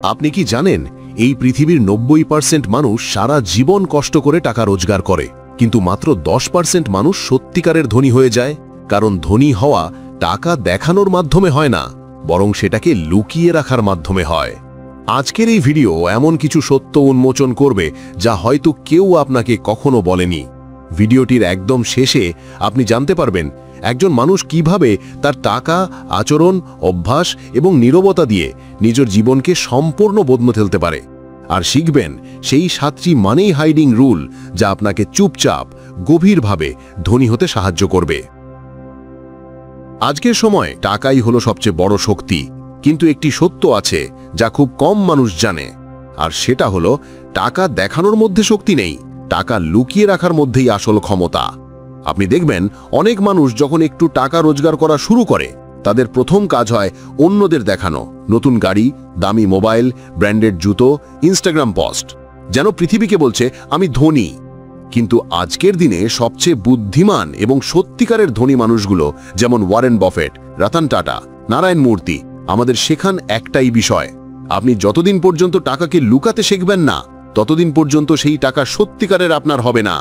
আপনি কি জানেন এই পৃথিবীর 90% মানুষ সারা জীবন কষ্ট করে টাকা রোজগার করে, কিন্তু মাত্র 10% মানুষ সত্যিকারের ধনী হয়ে যায়। কারণ ধনী হওয়া টাকা দেখানোর মাধ্যমে হয় না, বরং সেটাকে লুকিয়ে রাখার মাধ্যমে হয়। আজকের এই ভিডিও এমন কিছু সত্য উন্মোচন করবে যা হয়তো কেউ আপনাকে কখনো বলেনি। ভিডিওটির একদম শেষে আপনি জানতে পারবেন একজন মানুষ কিভাবে তার টাকা, আচরণ, অভ্যাস এবং নীরবতা দিয়ে নিজের জীবনকে সম্পূর্ণ বদলে ফেলতে পারে। আর শিখবেন সেই 7টি মানি হাইডিং রুল যা আপনাকে চুপচাপ গভীরভাবে ধনী হতে সাহায্য করবে। আজকের সময় টাকাই হলো সবচেয়ে বড় শক্তি, কিন্তু একটি সত্য আছে যা খুব কম মানুষ জানে, আর সেটা হলো টাকা দেখানোর মধ্যে শক্তি নেই, টাকা লুকিয়ে রাখার মধ্যেই আসল ক্ষমতা। আপনি দেখবেন অনেক মানুষ যখন একটু টাকা রোজগার করা শুরু করে, তাদের প্রথম কাজ হয় অন্যদের দেখানো নতুন গাড়ি, দামি মোবাইল, ব্র্যান্ডেড জুতো, ইনস্টাগ্রাম পোস্ট, যেন পৃথিবীকে বলছে আমি ধনী। কিন্তু আজকের দিনে সবচেয়ে বুদ্ধিমান এবং সত্যিকারের ধনী মানুষগুলো, যেমন ওয়ারেন বাফেট, রতন টাটা, নারায়ণ মূর্তি, আমাদের শেখান একটাই বিষয়: আপনি যতদিন পর্যন্ত টাকাকে লুকাতে শিখবেন না, ততদিন পর্যন্ত সেই টাকা সত্যিকারের আপনার হবে না।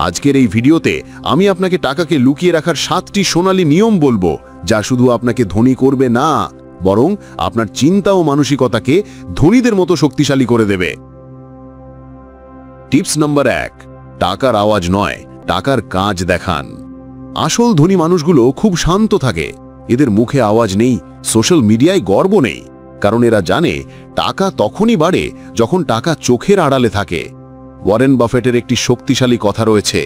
আজকের এই ভিডিওতে আমি আপনাকে টাকাকে লুকিয়ে রাখার 7টি সোনালী নিয়ম বলবো, যা শুধু আপনাকে ধনী করবে না, বরং আপনার চিন্তা ও মানসিকতাকে ধনীদের মতো শক্তিশালী করে দেবে। টিপস নম্বর 1, টাকার আওয়াজ নয়, টাকার কাজ দেখান। আসল ধনী মানুষগুলো খুব শান্ত থাকে, এদের মুখে আওয়াজ নেই, সোশ্যাল মিডিয়ায় গর্ব নেই, কারণ এরা জানে টাকা তখনই বাড়ে যখন টাকা চোখের আড়ালে থাকে। ওয়ারেন বাফেটের একটি শক্তিশালী কথা রয়েছে: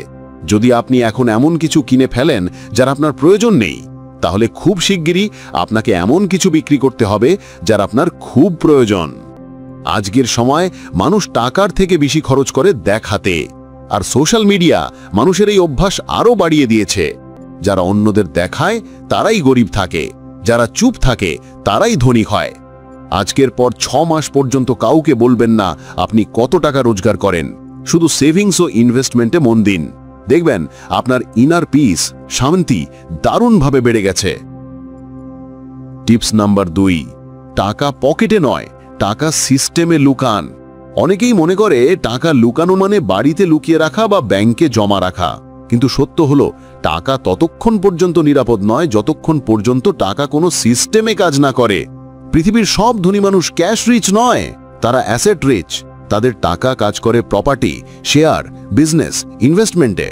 যদি আপনি এখন এমন কিছু কিনে ফেলেন যার আপনার প্রয়োজন নেই, তাহলে খুব শিগগিরই আপনাকে এমন কিছু বিক্রি করতে হবে যার আপনার খুব প্রয়োজন। আজকের সময় মানুষ টাকার থেকে বেশি খরচ করে দেখাতে, আর সোশ্যাল মিডিয়া মানুষের এই অভ্যাস আরও বাড়িয়ে দিয়েছে। যারা অন্যদের দেখায় তারাই গরিব থাকে, যারা চুপ থাকে তারাই ধনী হয়। আজকের পর 6 মাস পর্যন্ত কাউকে বলবেন না আপনি কত টাকা রোজগার করেন, শুধু সেভিংস ও ইনভেস্টমেন্টে মন দিন। দেখবেন আপনার ইনার পিস, শান্তি দারুণভাবে বেড়ে গেছে। টিপস নাম্বার 2, টাকা পকেটে নয়, টাকা সিস্টেমে লুকান। অনেকেই মনে করে টাকা লুকানো মানে বাড়িতে লুকিয়ে রাখা বা ব্যাংকে জমা রাখা, কিন্তু সত্য হলো টাকা ততক্ষণ পর্যন্ত নিরাপদ নয় যতক্ষণ পর্যন্ত টাকা কোনো সিস্টেমে কাজ না করে। পৃথিবীর সব ধনী মানুষ ক্যাশ রিচ নয়, তারা অ্যাসেট রিচ। তাদের টাকা কাজ করে প্রপার্টি, শেয়ার, বিজনেস, ইনভেস্টমেন্টে,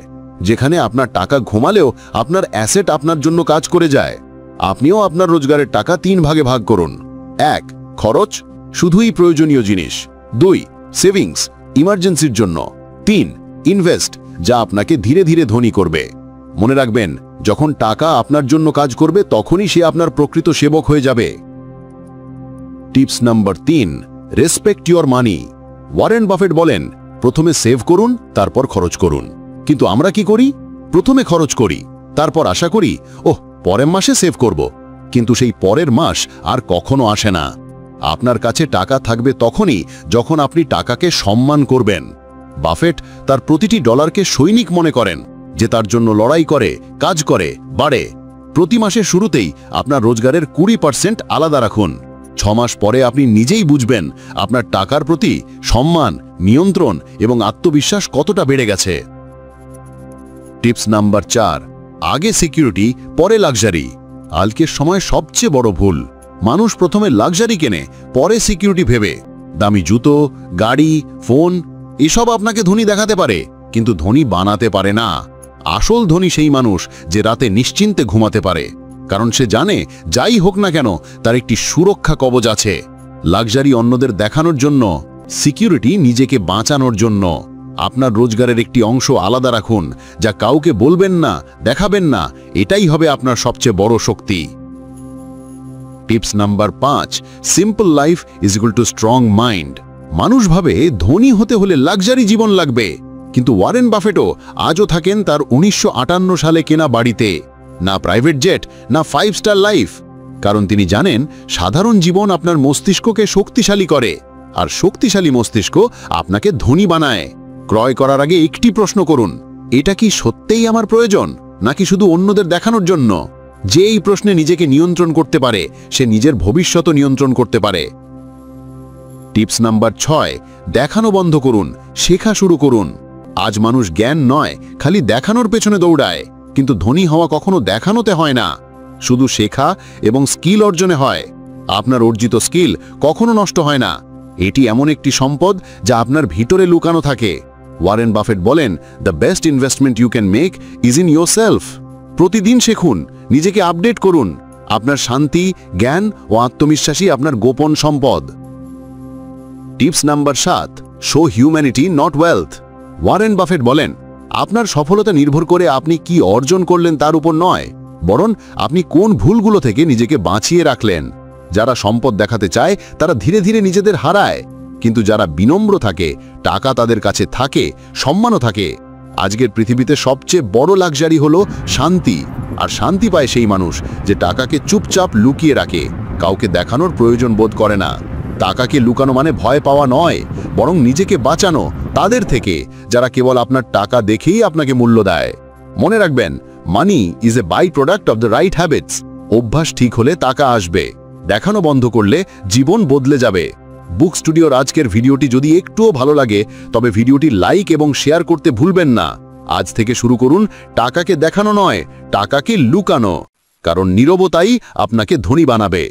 যেখানে আপনার টাকা ঘুমালেও আপনার অ্যাসেট আপনার জন্য কাজ করে যায়। আপনিও আপনার রোজগারের টাকা 3 ভাগে ভাগ করুন: 1, খরচ, শুধুই প্রয়োজনীয় জিনিস; 2, সেভিংস, ইমার্জেন্সির জন্য; 3, ইনভেস্ট, যা আপনাকে ধীরে ধীরে ধনী করবে। মনে রাখবেন, যখন টাকা আপনার জন্য কাজ করবে তখনই সে আপনার প্রকৃত সেবক হয়ে যাবে। Tips number 3, respect your money. Warren Buffett বলেন, প্রথমে সেভ করুন, তারপর খরচ করুন। কিন্তু আমরা কি করি? প্রথমে খরচ করি, তারপর আশা করি পরের মাসে সেভ করব, কিন্তু সেই পরের মাস আর কখনো আসে না। আপনার কাছে টাকা থাকবে তখনই যখন আপনি টাকাকে সম্মান করবেন। বাফেট তার প্রতিটি ডলারকে সৈনিক মনে করেন, যে তার জন্য লড়াই করে, কাজ করে, বাড়ে। প্রতি মাসের শুরুতেই আপনার রোজগারের 20% আলাদা রাখুন। 6 মাস পরে আপনি নিজেই বুঝবেন আপনার টাকার প্রতি সম্মান, নিয়ন্ত্রণ এবং আত্মবিশ্বাস কতটা বেড়ে গেছে। টিপস নাম্বার 4, আগে সিকিউরিটি, পরে লাক্সারি। আজকের সময় সবচেয়ে বড় ভুল: মানুষ প্রথমে লাক্সারি কেনে, পরে সিকিউরিটি ভেবে। দামি জুতো, গাড়ি, ফোন এসব আপনাকে ধনী দেখাতে পারে, কিন্তু ধনী বানাতে পারে না। আসল ধনী সেই মানুষ যে রাতে নিশ্চিন্তে ঘুমাতে পারে, কারণ সে জানে যাই হোক না কেন তার একটি সুরক্ষা কবচ আছে। লাক্সারি অন্যদের দেখানোর জন্য, সিকিউরিটি নিজেকে বাঁচানোর জন্য। আপনার রোজগারের একটি অংশ আলাদা রাখুন, যা কাউকে বলবেন না, দেখাবেন না। এটাই হবে আপনার সবচেয়ে বড় শক্তি। Tips number 5, simple life is equal to strong mind. মানুষ ভাবে ধনী হতে হলে লাক্সারি জীবন লাগবে, কিন্তু ওয়ারেন বাফেটও আজও থাকেন তার 1958 সালে কেনা বাড়িতে। না প্রাইভেট জেট, না 5 স্টার লাইফ, কারণ তিনি জানেন সাধারণ জীবন আপনার মস্তিষ্ককে শক্তিশালী করে, আর শক্তিশালী মস্তিষ্ক আপনাকে ধনী বানায়। ক্রয় করার আগে একটি প্রশ্ন করুন: এটা কি সত্যিই আমার প্রয়োজন, নাকি শুধু অন্যদের দেখানোর জন্য? যে এই প্রশ্নে নিজেকে নিয়ন্ত্রণ করতে পারে, সে নিজের ভবিষ্যৎ নিয়ন্ত্রণ করতে পারে। টিপস নাম্বার 6, দেখানো বন্ধ করুন, শেখা শুরু করুন। আজ মানুষ জ্ঞান নয়, খালি দেখানোর পেছনে দৌড়ায়, কিন্তু ধনী হওয়া কখনো দেখানোতে হয় না, শুধু শেখা এবং স্কিল অর্জনে হয়। আপনার অর্জিত স্কিল কখনো নষ্ট হয় না। এটি এমন একটি সম্পদ যা আপনার ভিতরে লুকানো থাকে। ওয়ারেন বাফেট বলেন, the best investment you can make is in yourself. প্রতিদিন শিখুন, নিজেকে আপডেট করুন। আপনার শান্তি, জ্ঞান ও আত্মবিশ্বাসী আপনার গোপন সম্পদ। Tips number 7, show humanity not wealth. Warren Buffett বলেন, আপনার সফলতা নির্ভর করে আপনি কি অর্জন করলেন তার উপর নয়, বরং আপনি কোন ভুলগুলো থেকে নিজেকে বাঁচিয়ে রাখলেন। যারা সম্পদ দেখাতে চায় তারা ধীরে ধীরে নিজেদের হারায়, কিন্তু যারা বিনম্র থাকে টাকা তাদের কাছে থাকে, সম্মানও থাকে। আজকের পৃথিবীতে সবচেয়ে বড় লাক্সারি হলো শান্তি, আর শান্তি পায় সেই মানুষ যে টাকাকে চুপচাপ লুকিয়ে রাখে, কাউকে দেখানোর প্রয়োজন বোধ করে না। টাকাকে লুকানো মানে ভয় পাওয়া নয়, বরং নিজেকে বাঁচানো তাদের থেকে যারা কেবল আপনার টাকা দেখেই আপনাকে মূল্য দেয়। মনে রাখবেন, money is a by product of the right habits. অভ্যাস ঠিক হলে টাকা আসবে, দেখানো বন্ধ করলে জীবন বদলে যাবে। বুক স্টুডিওর আজকের ভিডিওটি যদি একটুও ভালো লাগে তবে ভিডিওটি লাইক এবং শেয়ার করতে ভুলবেন না। আজ থেকে শুরু করুন টাকাকে দেখানো নয়, টাকাকে লুকানো, কারণ নীরবতাই আপনাকে ধনী বানাবে।